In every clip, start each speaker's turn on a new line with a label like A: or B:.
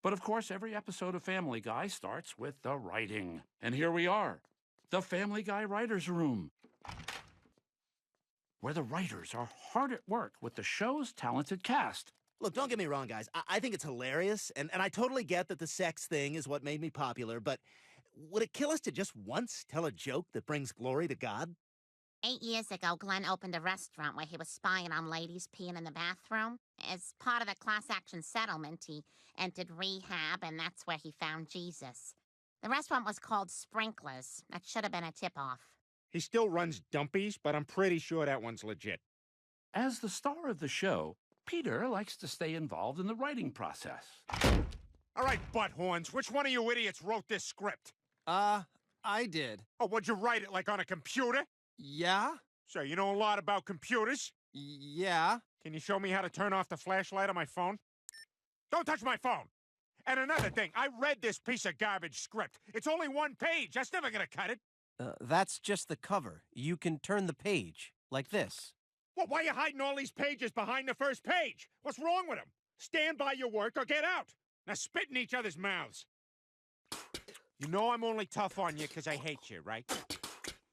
A: But of course, every episode of Family Guy starts with the writing. And here we are, the Family Guy Writers' Room, where the writers are hard at work with the show's talented cast.
B: Look, don't get me wrong, guys. I think it's hilarious, and I totally get that the sex thing is what made me popular, but would it kill us to just once tell a joke that brings glory to God?
C: 8 years ago, Glenn opened a restaurant where he was spying on ladies peeing in the bathroom. As part of the class action settlement, he entered rehab, and that's where he found Jesus. The restaurant was called Sprinklers. That should have been a tip-off.
D: He still runs Dumpies, but I'm pretty sure that one's legit.
A: As the star of the show, Peter likes to stay involved in the writing process.
D: All right, butthorns, which one of you idiots wrote this script?
E: I did.
D: Oh, would you write it, like, on a computer?
E: Yeah?
D: So, you know a lot about computers?
E: Yeah.
D: Can you show me how to turn off the flashlight on my phone? Don't touch my phone! And another thing, I read this piece of garbage script. It's only one page. That's never gonna cut it.
E: That's just the cover. You can turn the page, like this.
D: Well, why are you hiding all these pages behind the first page? What's wrong with them? Stand by your work or get out. Now spit in each other's mouths. You know I'm only tough on you because I hate you, right?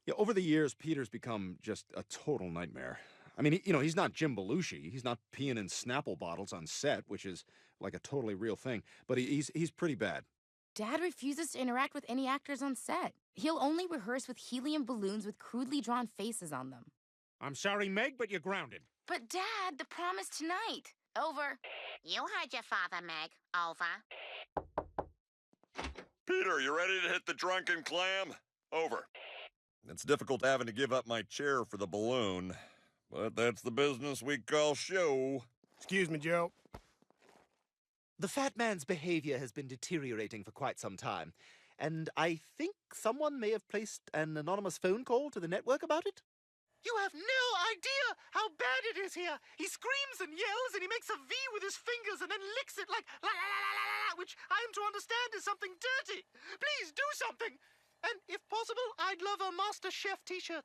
F: Yeah, over the years, Peter's become just a total nightmare. I mean, he's not Jim Belushi. He's not peeing in Snapple bottles on set, which is like a totally real thing. But he's pretty bad.
G: Dad refuses to interact with any actors on set. He'll only rehearse with helium balloons with crudely drawn faces on them.
D: I'm sorry, Meg, but you're grounded.
G: But Dad, the prom is tonight. Over.
C: You heard your father, Meg. Over.
H: Peter, you ready to hit the drunken clam? Over. It's difficult having to give up my chair for the balloon, but that's the business we call show.
I: Excuse me, Joe.
B: The fat man's behavior has been deteriorating for quite some time, and I think someone may have placed an anonymous phone call to the network about it.
J: You have no idea how bad it is here. He screams and yells, and he makes a V with his fingers and then licks it like la la la la la la, which I am to understand is something dirty. Please do something. And if possible, I'd love a Master Chef t-shirt.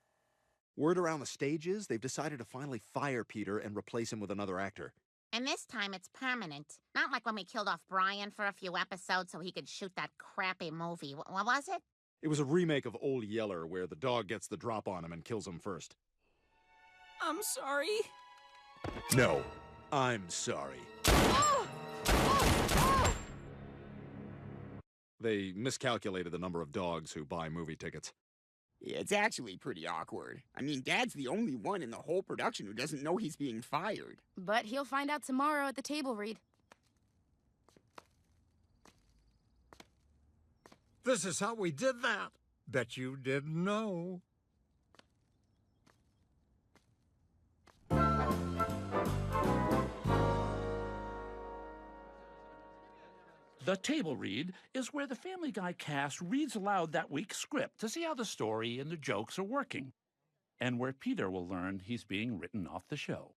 F: Word around the stage is they've decided to finally fire Peter and replace him with another actor.
C: And this time it's permanent. Not like when we killed off Brian for a few episodes so he could shoot that crappy movie. What was it?
F: It was a remake of Old Yeller, where the dog gets the drop on him and kills him first.
G: I'm sorry.
F: No, I'm sorry. They miscalculated the number of dogs who buy movie tickets.
K: Yeah, it's actually pretty awkward. I mean, Dad's the only one in the whole production who doesn't know he's being fired.
G: But he'll find out tomorrow at the table read.
I: This is how we did that. Bet you didn't know.
A: The table read is where the Family Guy cast reads aloud that week's script to see how the story and the jokes are working, and where Peter will learn he's being written off the show.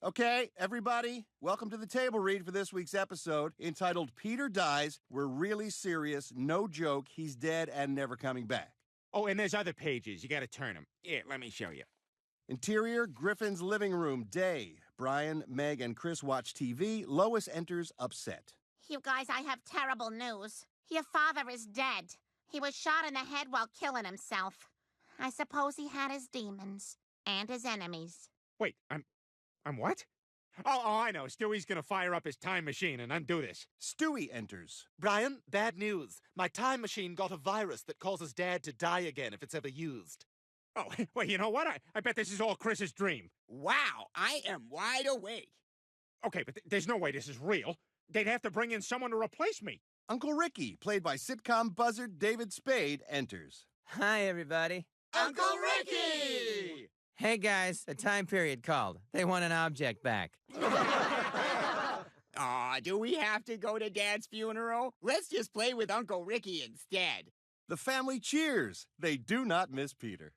E: Okay, everybody, welcome to the table read for this week's episode, entitled Peter Dies. We're really serious, no joke, he's dead and never coming back.
D: Oh, and there's other pages. You gotta turn them. Here, let me show you.
E: Interior, Griffin's living room, day. Brian, Meg, and Chris watch TV. Lois enters upset.
C: You guys, I have terrible news. Your father is dead. He was shot in the head while killing himself. I suppose he had his demons and his enemies.
D: Wait, I'm what? Oh, I know. Stewie's gonna fire up his time machine and undo this.
E: Stewie enters.
B: Brian, bad news. My time machine got a virus that causes Dad to die again if it's ever used.
D: Oh, well, you know what? I bet this is all Chris's dream.
K: Wow, I am wide awake.
D: Okay, but there's no way this is real. They'd have to bring in someone to replace me.
E: Uncle Ricky, played by sitcom buzzard David Spade, enters.
L: Hi, everybody.
J: Uncle Ricky!
L: Hey, guys, a time period called. They want an object back.
K: Aw, do we have to go to Dad's funeral? Let's just play with Uncle Ricky instead.
E: The family cheers. They do not miss Peter.